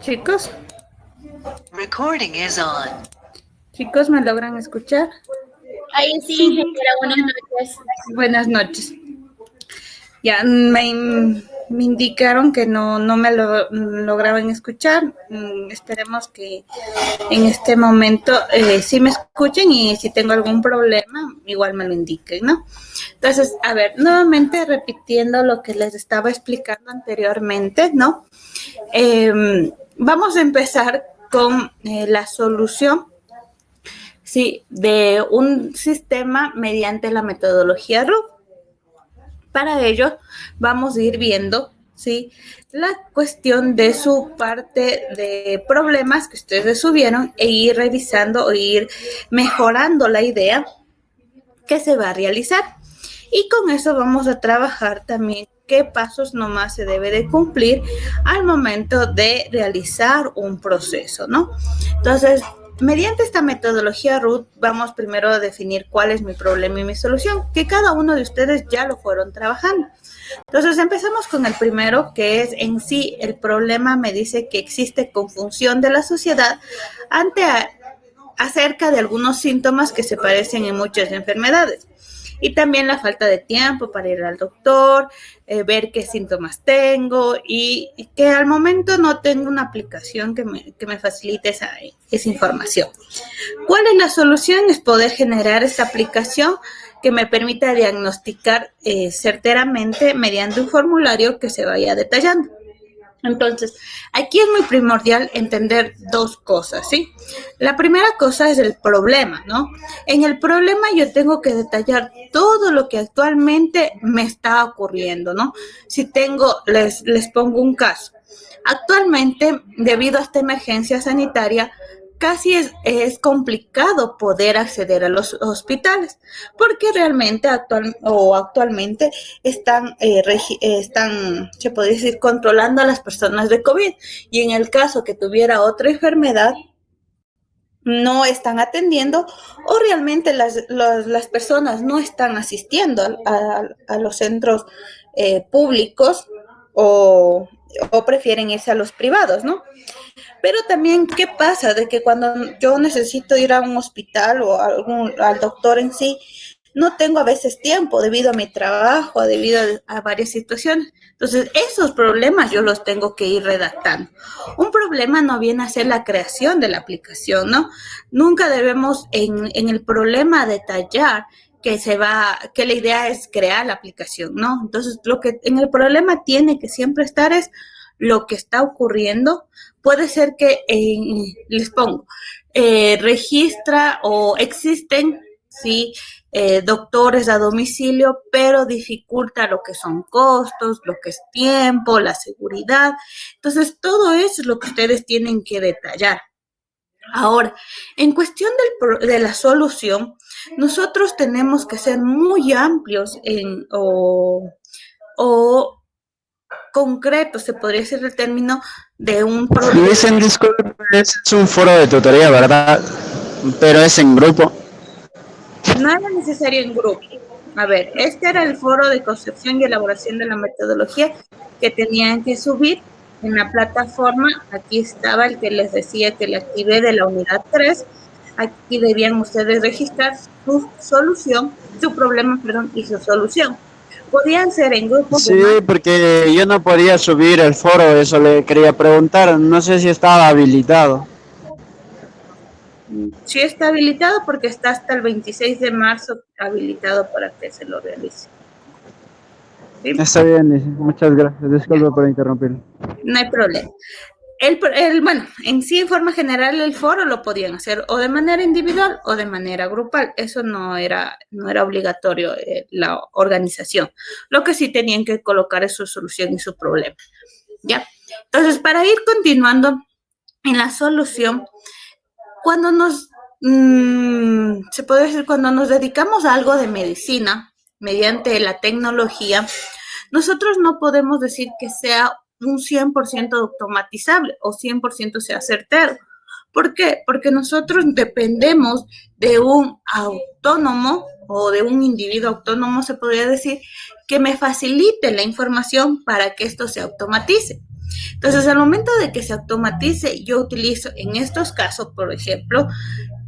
Chicos, Recording is on. chicos, ¿me logran escuchar? Ahí sí, ingeniera, buenas noches. Buenas noches. Ya me indicaron que no me lograban escuchar. Esperemos que en este momento sí me escuchen y si tengo algún problema, igual me lo indiquen, ¿no? Entonces, a ver, nuevamente repitiendo lo que les estaba explicando anteriormente, ¿no? Vamos a empezar con la solución, sí, de un sistema mediante la metodología RUF. Para ello, vamos a ir viendo, ¿sí?, la cuestión de su parte de problemas que ustedes subieron e ir revisando o ir mejorando la idea que se va a realizar. Y con eso vamos a trabajar también qué pasos nomás se debe de cumplir al momento de realizar un proceso, ¿no? Entonces, mediante esta metodología RUT, vamos primero a definir cuál es mi problema y mi solución, que cada uno de ustedes ya lo fueron trabajando. Entonces, empezamos con el primero, que es en sí el problema. Me dice que existe confusión de la sociedad acerca de algunos síntomas que se parecen en muchas enfermedades. Y también la falta de tiempo para ir al doctor, ver qué síntomas tengo y que al momento no tengo una aplicación que me facilite esa información. ¿Cuál es la solución? Es poder generar esta aplicación que me permita diagnosticar certeramente mediante un formulario que se vaya detallando. Entonces, aquí es muy primordial entender dos cosas, ¿sí? La primera cosa es el problema, ¿no? En el problema yo tengo que detallar todo lo que actualmente me está ocurriendo, ¿no? Si tengo, les pongo un caso. Actualmente, debido a esta emergencia sanitaria, casi es complicado poder acceder a los hospitales, porque realmente actualmente están, se podría decir, controlando a las personas de COVID. Y en el caso que tuviera otra enfermedad, no están atendiendo o realmente las personas no están asistiendo a los centros públicos o prefieren irse a los privados, ¿no? Pero también, ¿qué pasa? De que cuando yo necesito ir a un hospital o al doctor en sí, no tengo a veces tiempo debido a mi trabajo, debido a varias situaciones. Entonces, esos problemas yo los tengo que ir redactando. Un problema no viene a ser la creación de la aplicación, ¿no? Nunca debemos en el problema detallar que la idea es crear la aplicación, ¿no? Entonces, lo que en el problema tiene que siempre estar es lo que está ocurriendo. Puede ser que, les pongo, registra o existen, sí, doctores a domicilio, pero dificulta lo que son costos, lo que es tiempo, la seguridad. Entonces, todo eso es lo que ustedes tienen que detallar. Ahora, en cuestión de la solución, nosotros tenemos que ser muy amplios o concreto, se podría decir el término de un problema. Dicen, disculpe, es un foro de tutoría, ¿verdad? Pero es en grupo. No era necesario en grupo. A ver, este era el foro de concepción y elaboración de la metodología que tenían que subir en la plataforma. Aquí estaba el que les decía que le activé de la unidad 3. Aquí debían ustedes registrar su solución, su problema, perdón, y su solución. Podían ser en grupos. Sí, porque yo no podía subir el foro, eso le quería preguntar, no sé si estaba habilitado. Sí está habilitado porque está hasta el 26 de marzo habilitado para que se lo realice. ¿Sí? Está bien, muchas gracias, disculpe por interrumpir. No hay problema. Bueno, en sí, en forma general, el foro lo podían hacer o de manera individual o de manera grupal. Eso no era obligatorio la organización. Lo que sí tenían que colocar es su solución y su problema. ¿Ya? Entonces, para ir continuando en la solución, cuando se puede decir, cuando nos dedicamos a algo de medicina, mediante la tecnología, nosotros no podemos decir que sea un 100% automatizable o 100% sea certero. ¿Por qué? Porque nosotros dependemos de un autónomo o de un individuo autónomo, se podría decir, que me facilite la información para que esto se automatice. Entonces, al momento de que se automatice, yo utilizo en estos casos, por ejemplo,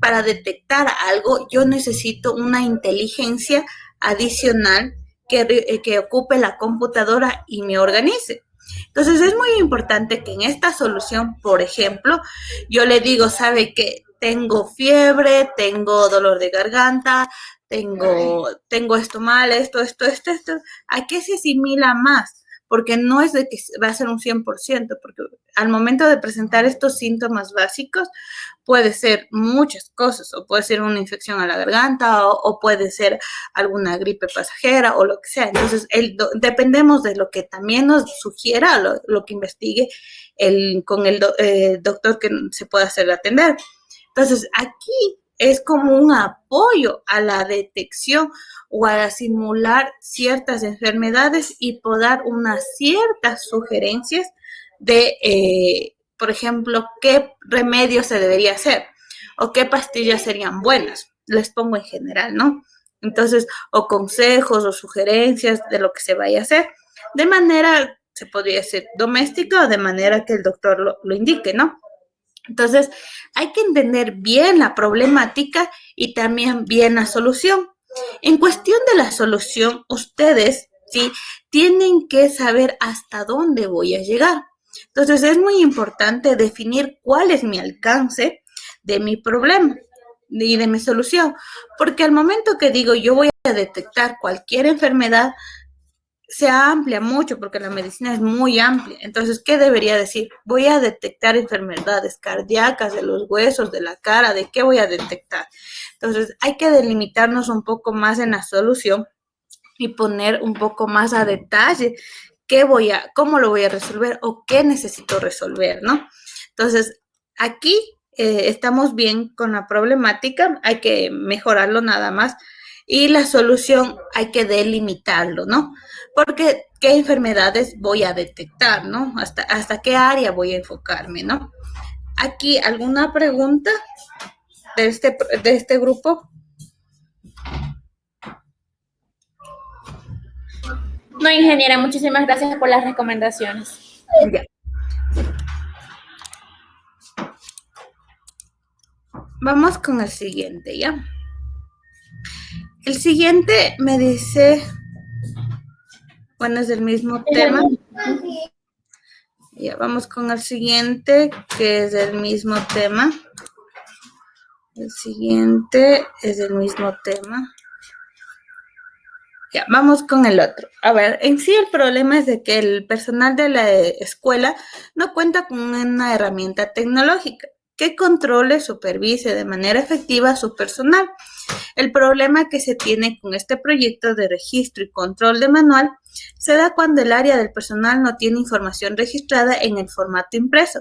para detectar algo, yo necesito una inteligencia adicional que ocupe la computadora y me organice. Entonces, es muy importante que en esta solución, por ejemplo, yo le digo, ¿sabe qué? Tengo fiebre, tengo dolor de garganta, tengo esto mal, esto. ¿A qué se asimila más? Porque no es de que va a ser un 100%, porque al momento de presentar estos síntomas básicos, puede ser muchas cosas, o puede ser una infección a la garganta, o puede ser alguna gripe pasajera, o lo que sea. Entonces, dependemos de lo que también nos sugiera, lo que investigue con el doctor que se pueda hacer atender. Entonces, aquí es como un apoyo a la detección o a simular ciertas enfermedades y poder dar unas ciertas sugerencias de, por ejemplo, qué remedio se debería hacer o qué pastillas serían buenas. Les pongo en general, ¿no? Entonces, o consejos o sugerencias de lo que se vaya a hacer, de manera, se podría decir, doméstica o de manera que el doctor lo indique, ¿no? Entonces, hay que entender bien la problemática y también bien la solución. En cuestión de la solución, ustedes, ¿sí? Tienen que saber hasta dónde voy a llegar. Entonces, es muy importante definir cuál es mi alcance de mi problema y de mi solución, porque al momento que digo yo voy a detectar cualquier enfermedad, se amplia mucho porque la medicina es muy amplia. Entonces, ¿qué debería decir? Voy a detectar enfermedades cardíacas, de los huesos, de la cara, ¿de qué voy a detectar? Entonces, hay que delimitarnos un poco más en la solución y poner un poco más a detalle cómo lo voy a resolver o qué necesito resolver, ¿no? Entonces, aquí estamos bien con la problemática, hay que mejorarlo nada más. Y la solución hay que delimitarlo, ¿no? Porque qué enfermedades voy a detectar, ¿no? Hasta qué área voy a enfocarme, ¿no? Aquí, ¿alguna pregunta de este grupo? No, ingeniera, muchísimas gracias por las recomendaciones. Ya. Vamos con el siguiente, ¿ya? El siguiente me dice, bueno, es del mismo tema. Ya, vamos con el siguiente, que es del mismo tema. El siguiente es del mismo tema. Ya, vamos con el otro. A ver, en sí el problema es de que el personal de la escuela no cuenta con una herramienta tecnológica que controle, supervise de manera efectiva a su personal. El problema que se tiene con este proyecto de registro y control de manual se da cuando el área del personal no tiene información registrada en el formato impreso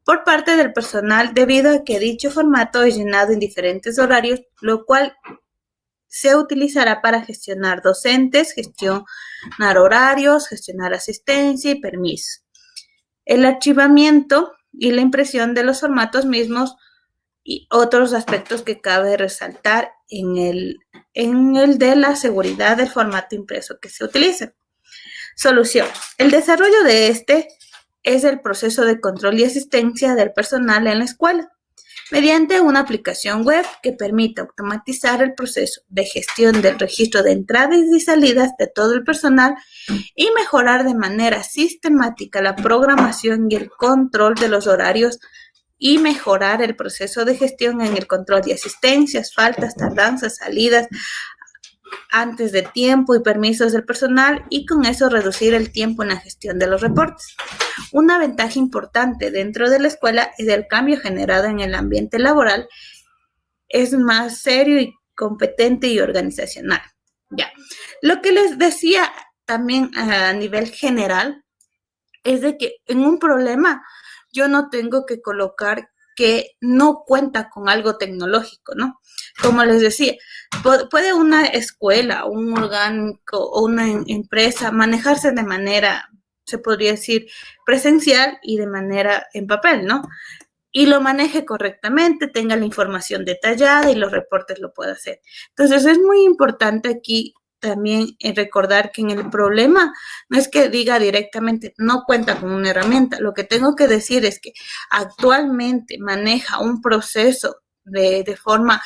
por parte del personal debido a que dicho formato es llenado en diferentes horarios, lo cual se utilizará para gestionar docentes, gestionar horarios, gestionar asistencia y permisos. El archivamiento y la impresión de los formatos mismos y otros aspectos que cabe resaltar en el de la seguridad del formato impreso que se utiliza. Solución. El desarrollo de este es el proceso de control y asistencia del personal en la escuela, mediante una aplicación web que permite automatizar el proceso de gestión del registro de entradas y salidas de todo el personal y mejorar de manera sistemática la programación y el control de los horarios y mejorar el proceso de gestión en el control de asistencias, faltas, tardanzas, salidas antes de tiempo y permisos del personal y con eso reducir el tiempo en la gestión de los reportes. Una ventaja importante dentro de la escuela es el cambio generado en el ambiente laboral. Es más serio y competente y organizacional. Ya. Lo que les decía también a nivel general es de que en un problema yo no tengo que colocar que no cuenta con algo tecnológico, ¿no? Como les decía, puede una escuela, un orgánico o una empresa manejarse de manera, se podría decir, presencial y de manera en papel, ¿no? Y lo maneje correctamente, tenga la información detallada y los reportes lo pueda hacer. Entonces, es muy importante aquí también recordar que en el problema no es que diga directamente no cuenta con una herramienta. Lo que tengo que decir es que actualmente maneja un proceso de forma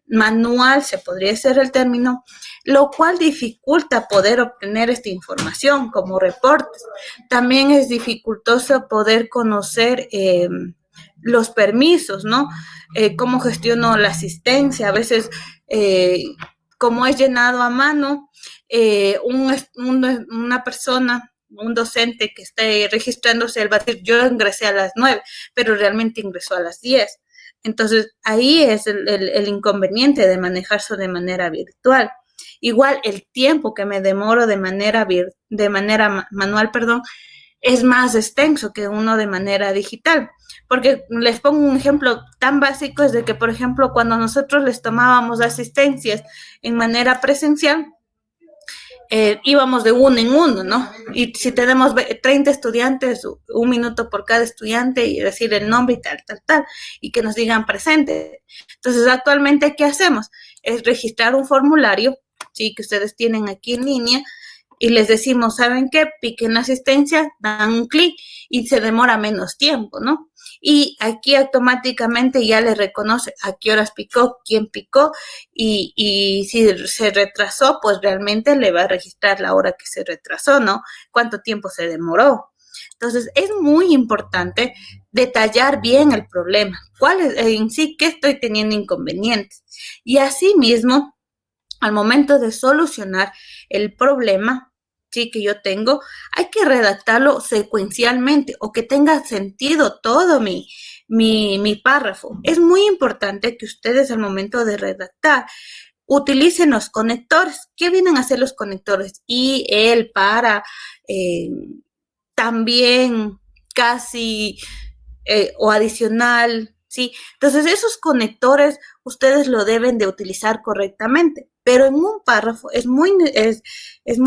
manual, se podría decir el término, lo cual dificulta poder obtener esta información como reportes. También es dificultoso poder conocer los permisos, ¿no? Cómo gestiono la asistencia. A veces, como es llenado a mano, una persona, un docente que esté registrándose, él va a decir, yo ingresé a las 9, pero realmente ingresó a las 10. Entonces, ahí es el inconveniente de manejarse de manera virtual. Igual, el tiempo que me demoro de manera manual, perdón, es más extenso que uno de manera digital. Porque les pongo un ejemplo tan básico, es de que, por ejemplo, cuando nosotros les tomábamos asistencias en manera presencial, íbamos de uno en uno, ¿no? Y si tenemos 30 estudiantes, 1 minuto por cada estudiante y decir el nombre y tal, y que nos digan presente. Entonces, actualmente, ¿qué hacemos? Es registrar un formulario, ¿sí? Que ustedes tienen aquí en línea, y les decimos, ¿saben qué? Piquen la asistencia, dan un clic y se demora menos tiempo, ¿no? Y aquí automáticamente ya le reconoce a qué horas picó, quién picó, y si se retrasó, pues realmente le va a registrar la hora que se retrasó, ¿no? Cuánto tiempo se demoró. Entonces, es muy importante detallar bien el problema, cuál es en sí, qué estoy teniendo inconvenientes. Y asimismo, al momento de solucionar el problema, sí, que yo tengo, hay que redactarlo secuencialmente o que tenga sentido todo mi párrafo. Es muy importante que ustedes al momento de redactar utilicen los conectores. ¿Qué vienen a hacer los conectores? Y, el, para, también, casi, o adicional, ¿sí? Entonces, esos conectores ustedes lo deben de utilizar correctamente, pero en un párrafo es muy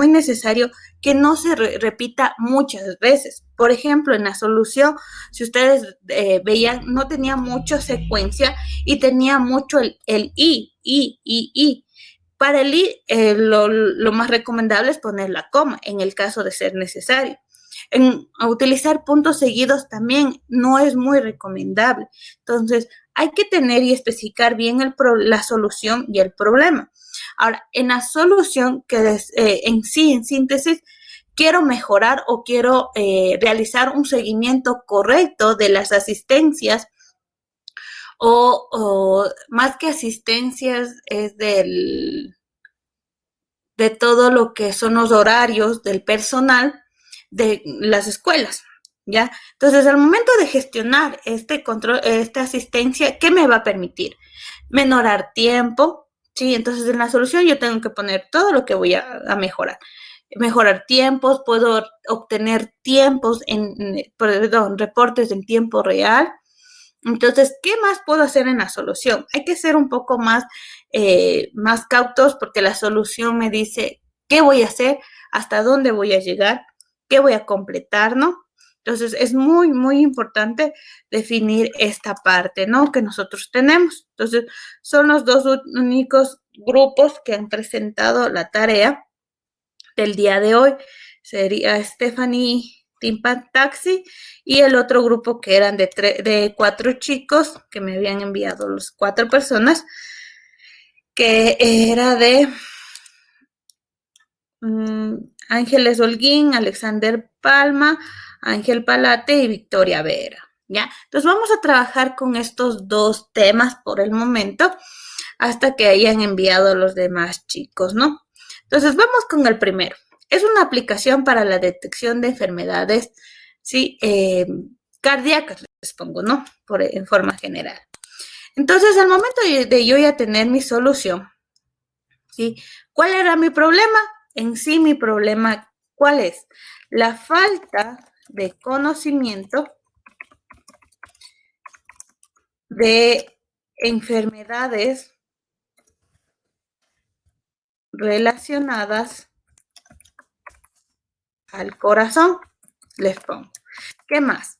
necesario que no se repita muchas veces. Por ejemplo, en la solución, si ustedes veían, no tenía mucha secuencia y tenía mucho el y. Para el i, lo más recomendable es poner la coma en el caso de ser necesario. Utilizar puntos seguidos también no es muy recomendable. Entonces, hay que tener y especificar bien la solución y el problema. Ahora, en la solución, que en síntesis, quiero mejorar o quiero realizar un seguimiento correcto de las asistencias o más que asistencias es de todo lo que son los horarios del personal de las escuelas, ¿ya? Entonces, al momento de gestionar este control, esta asistencia, ¿qué me va a permitir? Menorar tiempo, ¿sí? Entonces, en la solución yo tengo que poner todo lo que voy a mejorar. Mejorar tiempos, puedo obtener tiempos reportes en tiempo real. Entonces, ¿qué más puedo hacer en la solución? Hay que ser un poco más cautos, porque la solución me dice qué voy a hacer, hasta dónde voy a llegar, qué voy a completar, ¿no? Entonces, es muy, muy importante definir esta parte, ¿no? Que nosotros tenemos. Entonces, son los dos únicos grupos que han presentado la tarea del día de hoy. Sería Stephanie Timpan Taxi y el otro grupo que eran de 4 chicos que me habían enviado las 4 personas, que era de Ángeles Holguín, Alexander Palma, Ángel Palate y Victoria Vera, ¿ya? Entonces vamos a trabajar con estos 2 temas por el momento hasta que hayan enviado los demás chicos, ¿no? Entonces vamos con el primero. Es una aplicación para la detección de enfermedades, ¿sí? Cardíacas, les pongo, ¿no? En forma general. Entonces, al momento de yo ya tener mi solución, ¿sí? ¿Cuál era mi problema? En sí, mi problema, ¿cuál es? La falta de conocimiento de enfermedades relacionadas al corazón, les pongo. ¿Qué más?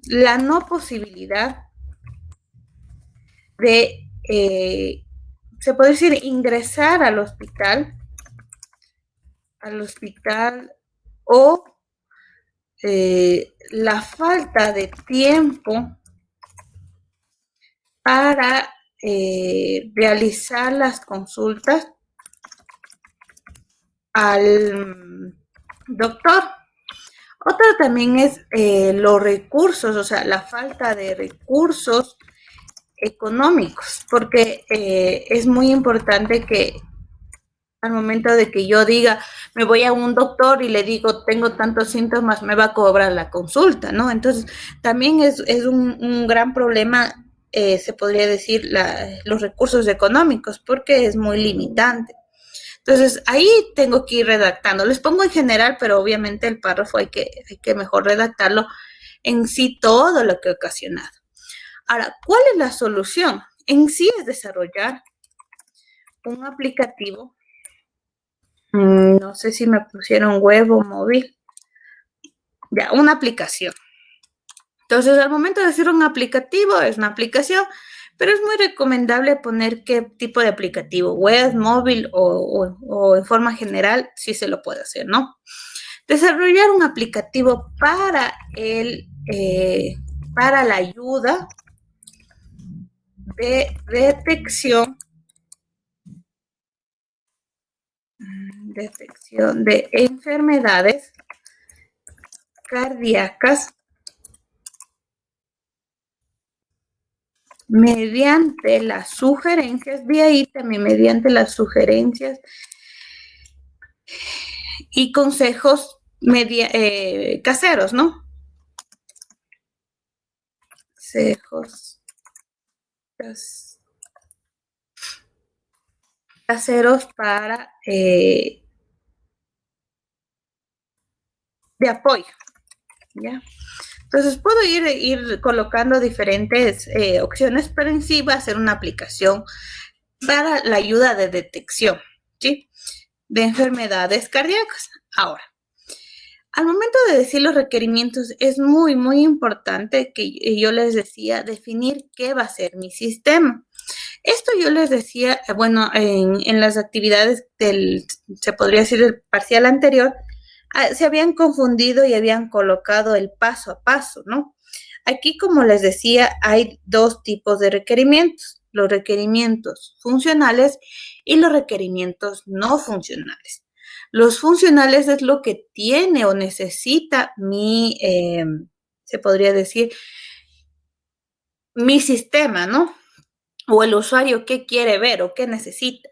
La no posibilidad de se puede decir, ingresar al hospital o la falta de tiempo para realizar las consultas al doctor. Otra también es los recursos, o sea, la falta de recursos económicos, porque es muy importante que al momento de que yo diga, me voy a un doctor y le digo, tengo tantos síntomas, me va a cobrar la consulta, ¿no? Entonces, también es un gran problema, se podría decir, los recursos económicos, porque es muy limitante. Entonces, ahí tengo que ir redactando. Les pongo en general, pero obviamente el párrafo hay que mejor redactarlo en sí todo lo que ha ocasionado. Ahora, ¿cuál es la solución? En sí es desarrollar un aplicativo. No sé si me pusieron web o móvil. Ya, una aplicación. Entonces, al momento de hacer un aplicativo, es una aplicación, pero es muy recomendable poner qué tipo de aplicativo, web, móvil o en forma general, sí se lo puede hacer, ¿no? Desarrollar un aplicativo para la ayuda de detección de enfermedades cardíacas mediante las sugerencias, de ahí también mediante las sugerencias y consejos caseros, ¿no? Consejos caseros para de apoyo, ¿ya? Entonces puedo ir colocando diferentes opciones, pero en sí va a ser una aplicación para la ayuda de detección, ¿sí? De enfermedades cardíacas. Ahora, al momento de decir los requerimientos, es muy, muy importante que yo les decía definir qué va a ser mi sistema. Esto yo les decía, bueno, en las actividades se podría decir, del parcial anterior, se habían confundido y habían colocado el paso a paso, ¿no? Aquí, como les decía, hay dos tipos de requerimientos, los requerimientos funcionales y los requerimientos no funcionales. Los funcionales es lo que tiene o necesita se podría decir, mi sistema, ¿no? O el usuario qué quiere ver o qué necesita.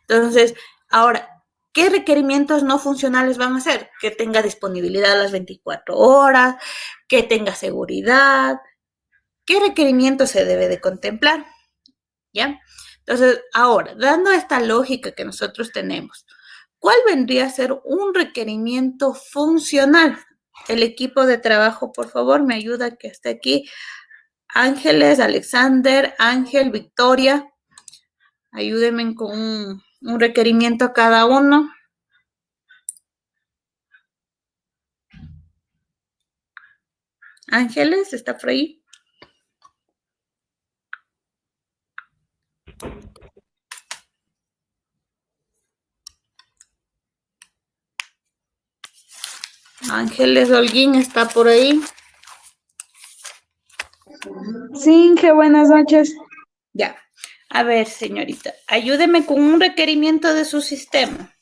Entonces, ahora, ¿qué requerimientos no funcionales van a ser? Que tenga disponibilidad a las 24 horas, que tenga seguridad. ¿Qué requerimientos se debe de contemplar? ¿Ya? Entonces, ahora, dando esta lógica que nosotros tenemos, ¿cuál vendría a ser un requerimiento funcional? El equipo de trabajo, por favor, me ayuda que esté aquí. Ángeles, Alexander, Ángel, Victoria. Ayúdenme con un requerimiento a cada uno. Ángeles, ¿está por ahí? Ángeles Holguín, ¿está por ahí? Sí, Inge, buenas noches. Ya. A ver, señorita, ayúdeme con un requerimiento de su sistema.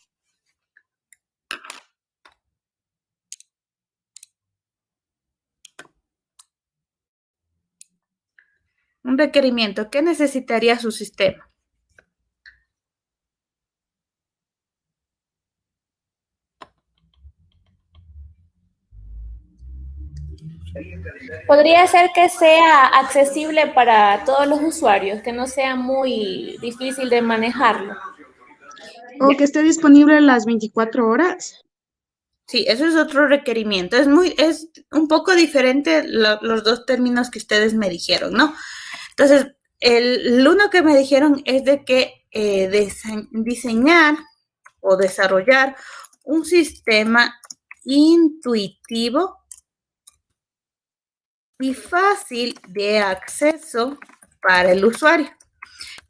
Un requerimiento. ¿Qué necesitaría su sistema? Podría ser que sea accesible para todos los usuarios, que no sea muy difícil de manejarlo. O que esté disponible las 24 horas. Sí, eso es otro requerimiento. Es un poco diferente los dos términos que ustedes me dijeron, ¿no? Entonces, el uno que me dijeron es de que diseñar o desarrollar un sistema intuitivo y fácil de acceso para el usuario.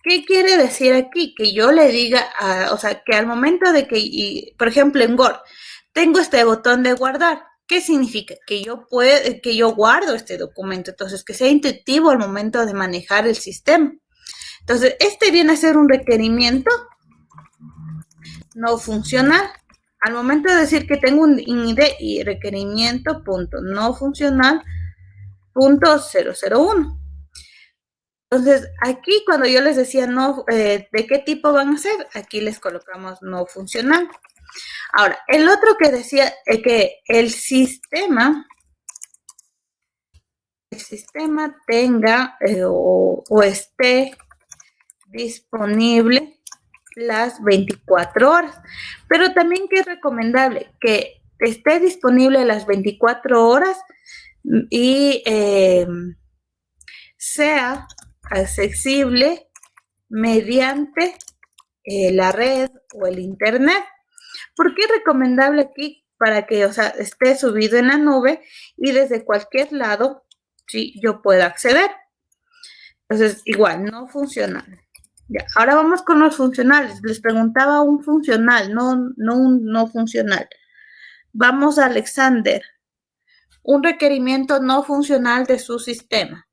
¿Qué quiere decir aquí? Que yo le diga, o sea, que al momento de que, por ejemplo, en Word, tengo este botón de guardar. ¿Qué significa? Que yo guardo este documento, entonces que sea intuitivo al momento de manejar el sistema. Entonces, este viene a ser un requerimiento no funcional. Al momento de decir que tengo un INIDE y requerimiento punto no funcional punto 001. Entonces, aquí cuando yo les decía no, ¿de qué tipo van a ser? Aquí les colocamos no funcional. Ahora, el otro que decía que el sistema tenga o esté disponible las 24 horas. Pero también que es recomendable que esté disponible las 24 horas y sea accesible mediante la red o el internet. ¿Por qué es recomendable aquí? Para que, o sea, esté subido en la nube y desde cualquier lado, sí, yo pueda acceder. Entonces, igual, no funcional. Ya, ahora vamos con los funcionales. Les preguntaba un funcional, no un no funcional. Vamos a Alexander. Un requerimiento no funcional de su sistema.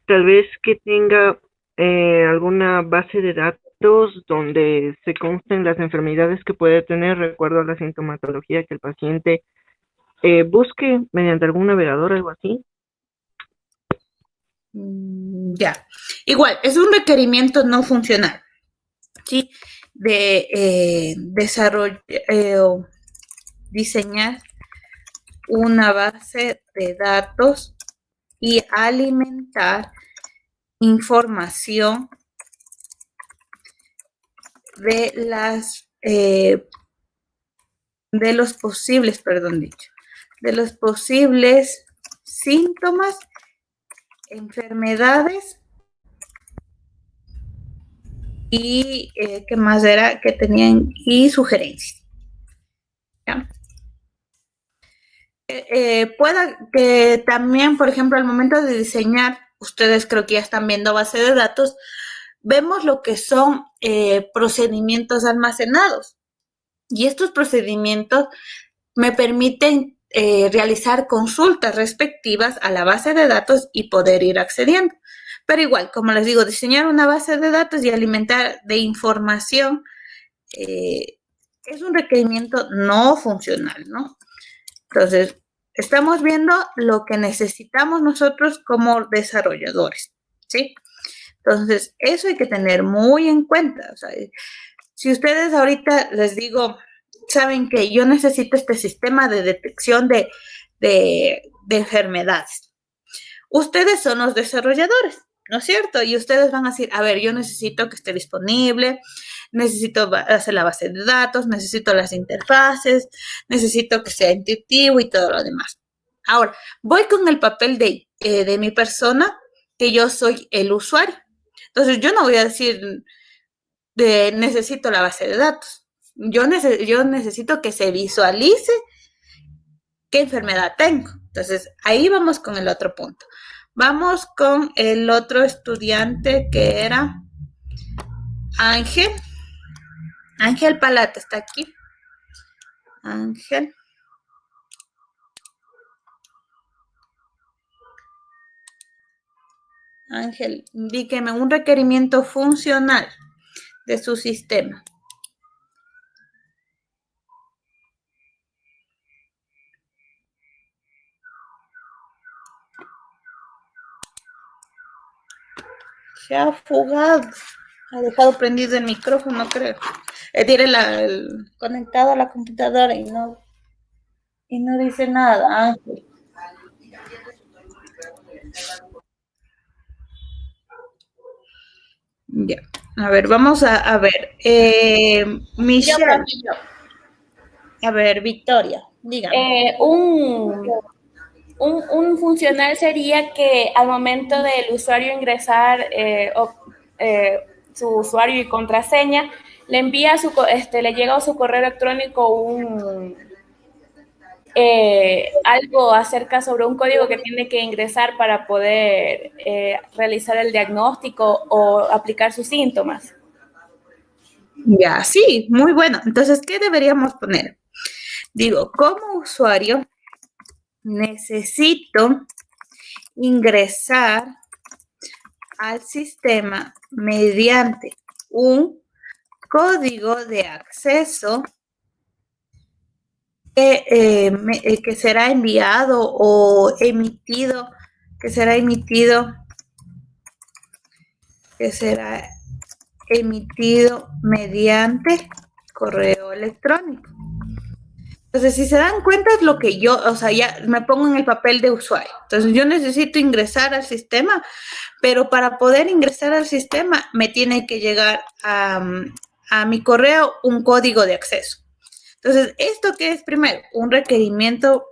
Tal vez que tenga alguna base de datos donde se consten las enfermedades que puede tener, recuerdo a la sintomatología que el paciente busque mediante algún navegador, algo así. Ya, igual, es un requerimiento no funcional, ¿sí? De diseñar una base de datos y alimentar información de los posibles síntomas, enfermedades y ¿qué más era? Que tenían y sugerencias. ¿Ya? Pueda que también, por ejemplo, al momento de diseñar, ustedes creo que ya están viendo base de datos, vemos lo que son procedimientos almacenados. Y estos procedimientos me permiten realizar consultas respectivas a la base de datos y poder ir accediendo. Pero igual, como les digo, diseñar una base de datos y alimentar de información es un requerimiento no funcional, ¿no? Entonces, estamos viendo lo que necesitamos nosotros como desarrolladores, ¿sí? Entonces, eso hay que tener muy en cuenta. O sea, si ustedes ahorita les digo, saben que yo necesito este sistema de detección de enfermedades. Ustedes son los desarrolladores, ¿no es cierto? Y ustedes van a decir, a ver, yo necesito que esté disponible, necesito hacer la base de datos, necesito las interfaces, necesito que sea intuitivo y todo lo demás. Ahora, voy con el papel de mi persona, que yo soy el usuario. Entonces, yo no voy a decir, necesito la base de datos. Yo necesito que se visualice qué enfermedad tengo. Entonces, ahí vamos con el otro punto. Vamos con el otro estudiante que era Ángel. Ángel Palata está aquí. Ángel. Ángel, indíqueme un requerimiento funcional de su sistema. Se ha fugado. Ha dejado prendido el micrófono, creo. Tiene conectado a la computadora y no dice nada, Ángel. Ya. A ver, vamos a ver. Michelle. A ver, Victoria, dígame. Un funcional sería que al momento del usuario ingresar su usuario y contraseña, le envía le llega a su correo electrónico algo acerca sobre un código que tiene que ingresar para poder realizar el diagnóstico o aplicar sus síntomas. Ya, sí, muy bueno. Entonces, ¿qué deberíamos poner? Digo, como usuario, necesito ingresar al sistema mediante un código de acceso que será enviado o emitido, que será emitido mediante correo electrónico. Entonces, si se dan cuenta, es lo que yo, o sea, ya me pongo en el papel de usuario. Entonces, yo necesito ingresar al sistema, pero para poder ingresar al sistema me tiene que llegar a mi correo un código de acceso. Entonces, ¿esto qué es primero? Un requerimiento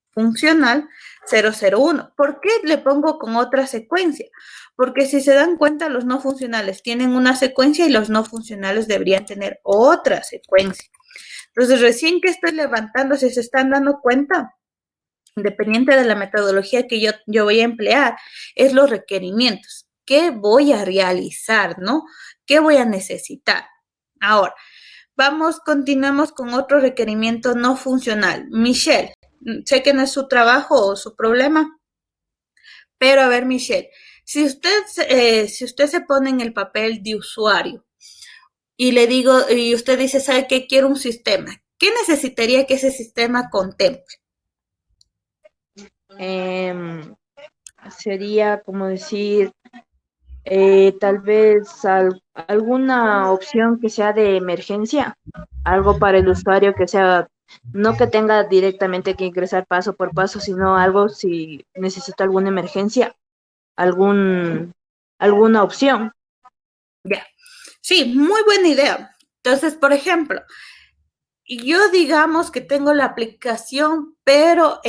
funcional 001. ¿Por qué le pongo con otra secuencia? Porque si se dan cuenta, los no funcionales tienen una secuencia y los no funcionales deberían tener otra secuencia. Entonces, recién que estoy levantando, si se están dando cuenta, independiente de la metodología que yo voy a emplear, es los requerimientos. ¿Qué voy a realizar, no? ¿Qué voy a necesitar? Ahora, continuemos con otro requerimiento no funcional. Michelle, sé que no es su trabajo o su problema, pero a ver, Michelle, si usted se pone en el papel de usuario y le digo, y usted dice, ¿sabe qué? Quiero un sistema. ¿Qué necesitaría que ese sistema contemple? Sería como decir, tal vez alguna opción que sea de emergencia, algo para el usuario que sea, no que tenga directamente que ingresar paso por paso, sino algo si necesita alguna emergencia, alguna opción. Ya. Sí, muy buena idea. Entonces, por ejemplo, yo digamos que tengo la aplicación, pero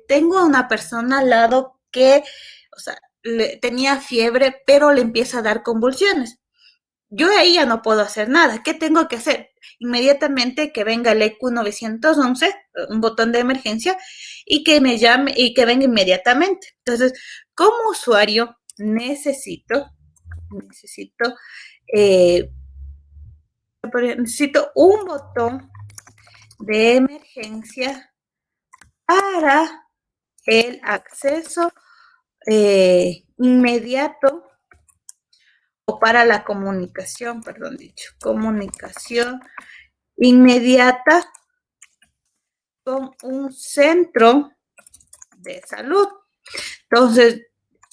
tengo a una persona al lado que, o sea, tenía fiebre, pero le empieza a dar convulsiones. Yo ahí ya no puedo hacer nada. ¿Qué tengo que hacer? Inmediatamente que venga el EQ 911, un botón de emergencia, y que me llame y que venga inmediatamente. Entonces, como usuario, necesito un botón de emergencia para el acceso inmediato o para la comunicación, comunicación inmediata con un centro de salud. Entonces,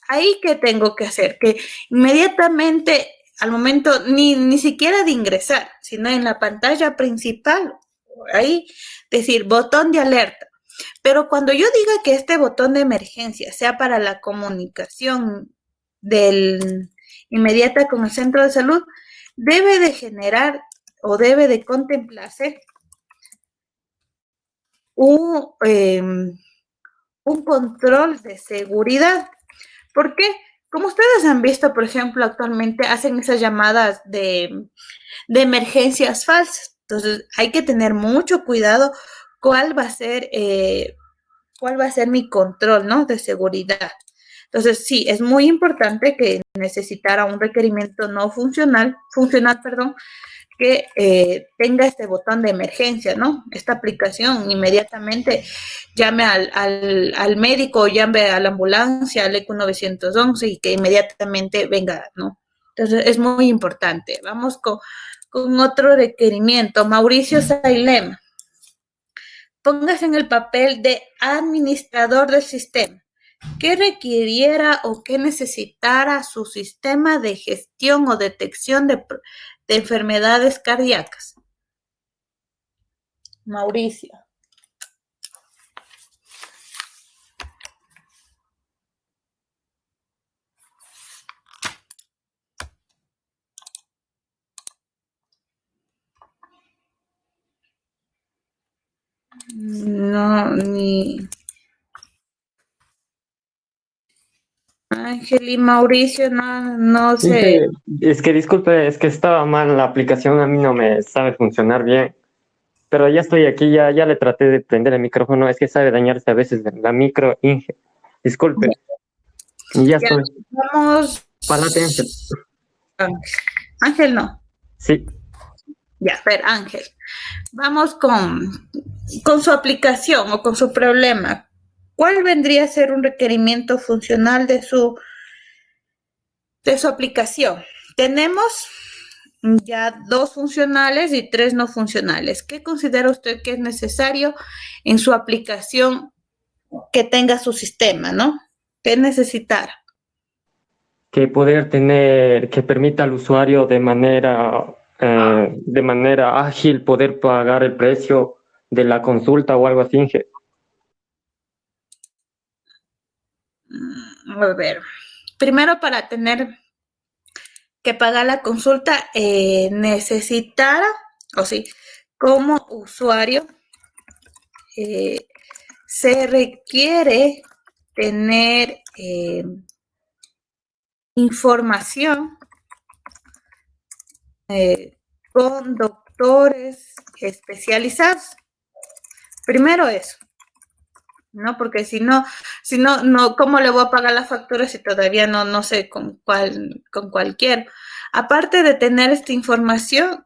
¿ahí qué tengo que hacer? Que inmediatamente, al momento, ni siquiera de ingresar, sino en la pantalla principal, ahí, decir, botón de alerta. Pero cuando yo diga que este botón de emergencia sea para la comunicación inmediata con el centro de salud, debe de generar o debe de contemplarse un control de seguridad. ¿Por qué? Como ustedes han visto, por ejemplo, actualmente hacen esas llamadas de emergencias falsas. Entonces, hay que tener mucho cuidado cuál va a ser mi control, ¿no? De seguridad. Entonces, sí, es muy importante que necesitara un requerimiento no funcional, que tenga este botón de emergencia, ¿no? Esta aplicación inmediatamente llame al médico, llame a la ambulancia, al EQ 911 y que inmediatamente venga, ¿no? Entonces, es muy importante. Vamos con otro requerimiento. Mauricio Sailem, póngase en el papel de administrador del sistema. ¿Qué requiriera o qué necesitara su sistema de gestión o detección de enfermedades cardíacas? Mauricio. No, ni Ángel y Mauricio, no sé. Es que disculpe, es que estaba mal la aplicación, a mí no me sabe funcionar bien. Pero ya estoy aquí, ya le traté de prender el micrófono, es que sabe dañarse a veces la micro, Inge. Disculpe. Y ya Ya, estoy. vamos. Párate, Ángel. Ángel no. Sí. Ya, a ver, Ángel. Vamos con su aplicación o con su problema. ¿Cuál vendría a ser un requerimiento funcional de su aplicación? Tenemos ya 2 funcionales y 3 no funcionales. ¿Qué considera usted que es necesario en su aplicación que tenga su sistema, no? ¿Qué necesitar? Que poder tener, que permita al usuario de manera ágil poder pagar el precio de la consulta o algo así, Inge. A ver, primero para tener que pagar la consulta, necesitar, o sí, como usuario, se requiere tener información con doctores especializados. Primero eso, ¿no? Porque si no, ¿cómo le voy a pagar la factura si todavía no sé con cualquier? Aparte de tener esta información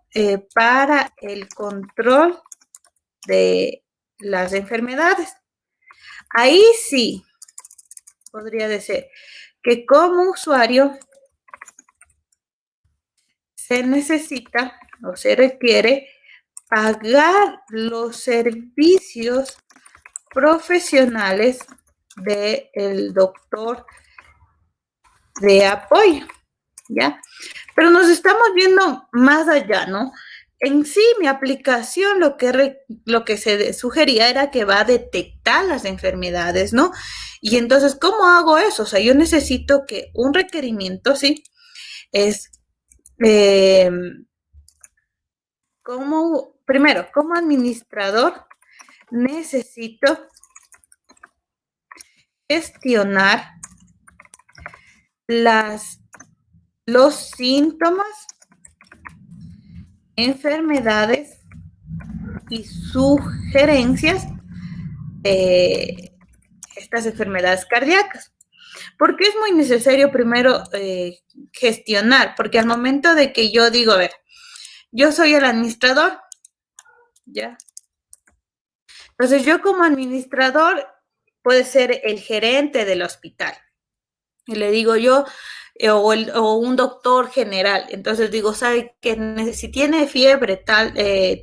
para el control de las enfermedades. Ahí sí podría decir que como usuario se necesita o se requiere pagar los servicios profesionales del doctor de apoyo, ¿ya? Pero nos estamos viendo más allá, ¿no? En sí, mi aplicación lo que se sugería era que va a detectar las enfermedades, ¿no? Y entonces, ¿cómo hago eso? O sea, yo necesito que un requerimiento, ¿sí? Es primero, como administrador, necesito gestionar los síntomas, enfermedades y sugerencias de estas enfermedades cardíacas. ¿Por qué es muy necesario primero gestionar? Porque al momento de que yo digo, a ver, yo soy el administrador, ¿ya? Entonces yo como administrador puede ser el gerente del hospital. Y le digo yo, o un doctor general. Entonces digo, ¿sabe qué? Si tiene fiebre,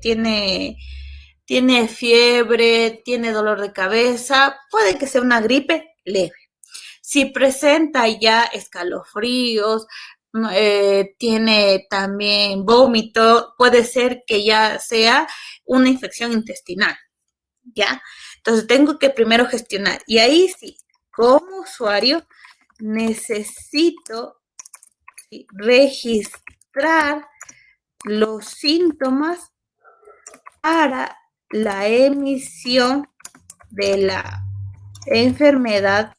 tiene fiebre, tiene dolor de cabeza, puede que sea una gripe leve. Si presenta ya escalofríos, tiene también vómito, puede ser que ya sea una infección intestinal, ¿ya? Entonces tengo que primero gestionar. Y ahí sí, como usuario, necesito registrar los síntomas para la emisión de la enfermedad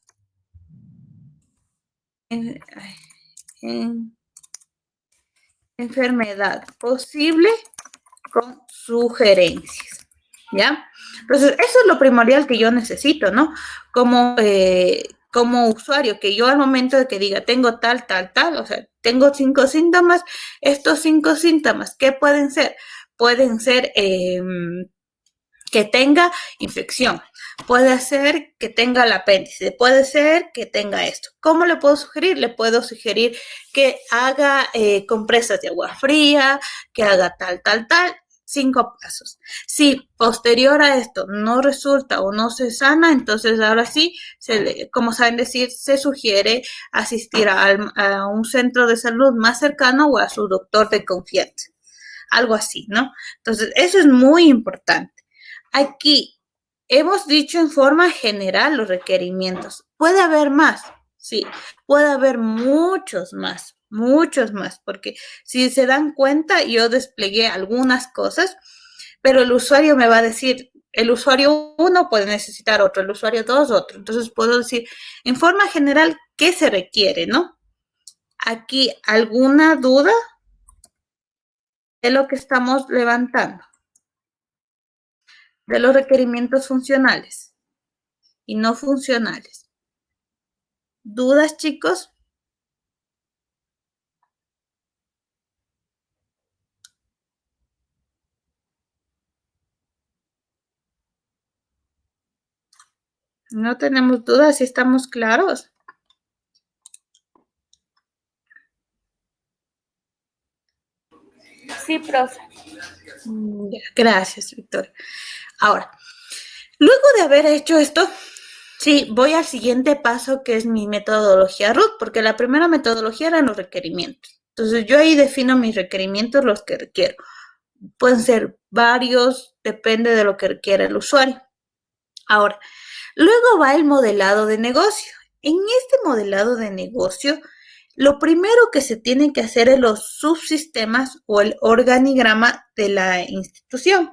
enfermedad posible con sugerencias, ¿ya? Entonces, eso es lo primordial que yo necesito, ¿no? Como usuario, que yo al momento de que diga, tengo tal, o sea, tengo 5 síntomas, estos 5 síntomas, ¿qué pueden ser? Pueden ser que tenga infección, puede ser que tenga el apéndice, puede ser que tenga esto. ¿Cómo le puedo sugerir? Le puedo sugerir que haga compresas de agua fría, que haga tal, 5 pasos. Si posterior a esto no resulta o no se sana, entonces ahora sí, como saben decir, se sugiere asistir a un centro de salud más cercano o a su doctor de confianza. Algo así, ¿no? Entonces, eso es muy importante. Aquí hemos dicho en forma general los requerimientos. ¿Puede haber más? Sí, puede haber muchos más, porque si se dan cuenta, yo desplegué algunas cosas, pero el usuario me va a decir, el usuario 1 puede necesitar otro, el usuario 2 otro. Entonces puedo decir, en forma general, ¿qué se requiere, no? Aquí, ¿alguna duda de lo que estamos levantando? de los requerimientos funcionales y no funcionales. ¿Dudas, chicos? No tenemos dudas, si estamos claros. Sí, profe. Gracias, Victoria. Ahora, luego de haber hecho esto, sí, voy al siguiente paso, que es mi metodología RUT, porque la primera metodología eran los requerimientos. Entonces, yo ahí defino mis requerimientos, los que requiero. Pueden ser varios, depende de lo que requiera el usuario. Ahora, luego va el modelado de negocio. En este modelado de negocio, lo primero que se tiene que hacer es los subsistemas o el organigrama de la institución.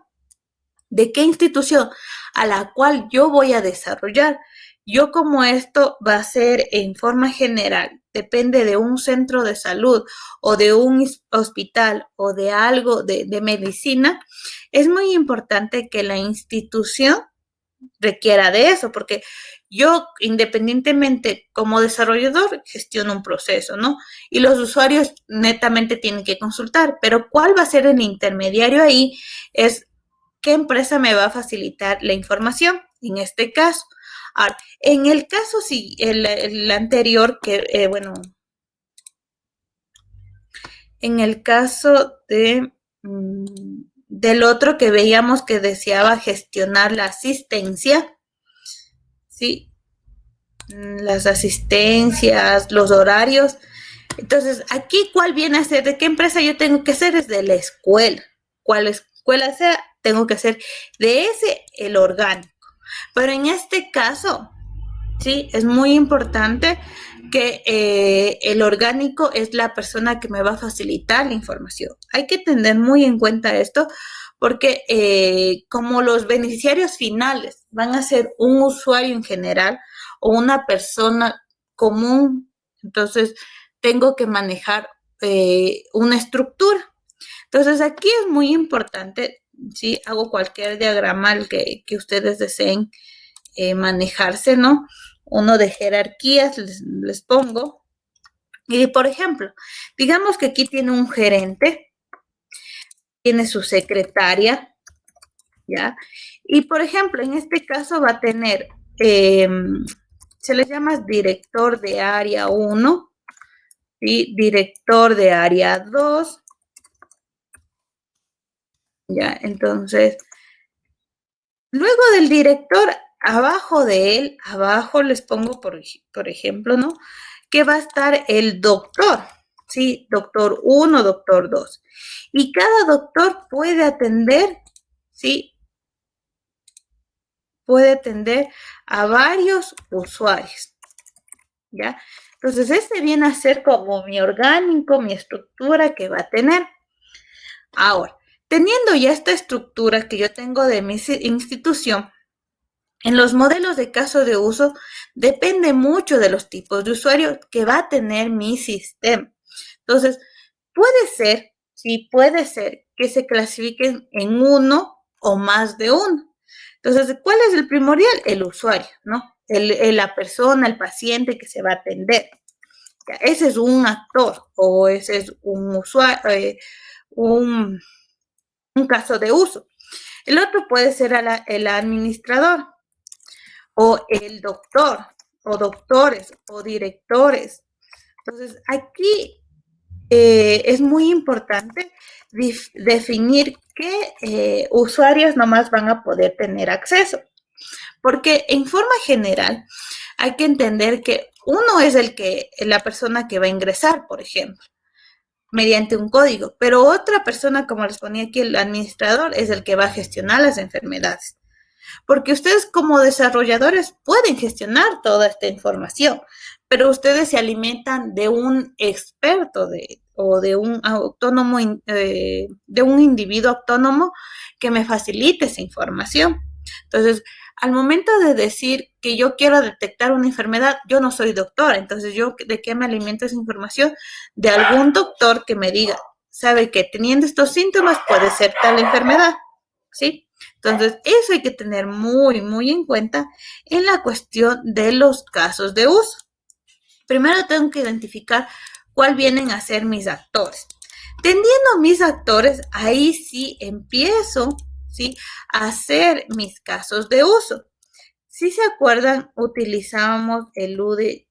¿De qué institución? A la cual yo voy a desarrollar. Yo, como esto va a ser en forma general, depende de un centro de salud o de un hospital o de algo de medicina, es muy importante que la institución requiera de eso, porque yo, independientemente, como desarrollador, gestiono un proceso, ¿no? Y los usuarios netamente tienen que consultar, pero ¿cuál va a ser el intermediario ahí? Es qué empresa me va a facilitar la información, en este caso. Ahora, en el caso, sí, el anterior, que, bueno, en el caso de... del otro que veíamos que deseaba gestionar la asistencia, ¿sí? Las asistencias, los horarios. Entonces, aquí, ¿cuál viene a ser? ¿De qué empresa yo tengo que ser? Es de la escuela. ¿Cuál escuela sea? Tengo que hacer de ese el orgánico. Pero en este caso, sí, es muy importante que el orgánico es la persona que me va a facilitar la información. Hay que tener muy en cuenta esto, porque como los beneficiarios finales van a ser un usuario en general o una persona común, entonces tengo que manejar una estructura. Entonces aquí es muy importante, ¿sí? Hago cualquier diagrama que ustedes deseen manejarse, ¿no? Uno de jerarquías les pongo. Y, por ejemplo, digamos que aquí tiene un gerente, tiene su secretaria, ¿ya? Y, por ejemplo, en este caso va a tener, se les llama director de área 1, ¿sí? Director de área 2, ¿ya? Entonces, luego del director, abajo de él, abajo les pongo, por ejemplo, ¿no? Que va a estar el doctor, ¿sí? Doctor 1, doctor 2. Y cada doctor puede atender, ¿sí? Puede atender a varios usuarios, ¿ya? Entonces, este viene a ser como mi orgánico, mi estructura que va a tener. Ahora, teniendo ya esta estructura que yo tengo de mi institución, en los modelos de caso de uso depende mucho de los tipos de usuario que va a tener mi sistema. Entonces, puede ser, sí, puede ser que se clasifiquen en uno o más de uno. Entonces, ¿cuál es el primordial? El usuario, ¿no? La persona, el paciente que se va a atender. Ya, ese es un actor o ese es un usuario, un caso de uso. El otro puede ser el administrador, o el doctor, o doctores, o directores. Entonces, aquí es muy importante definir qué usuarios nomás van a poder tener acceso. Porque en forma general, hay que entender que uno es la persona que va a ingresar, por ejemplo, mediante un código, pero otra persona, como les ponía aquí, el administrador, es el que va a gestionar las enfermedades. Porque ustedes, como desarrolladores, pueden gestionar toda esta información, pero ustedes se alimentan de un experto o de un autónomo, de un individuo autónomo que me facilite esa información. Entonces, al momento de decir que yo quiero detectar una enfermedad, yo no soy doctor, entonces yo, ¿de qué me alimento esa información? De algún doctor que me diga, sabe que teniendo estos síntomas puede ser tal enfermedad, ¿sí? Entonces, eso hay que tener muy en cuenta en la cuestión de los casos de uso. Primero tengo que identificar cuál vienen a ser mis actores. Teniendo mis actores, ahí sí empiezo, ¿sí?, a hacer mis casos de uso. Si se acuerdan, utilizábamos el UDI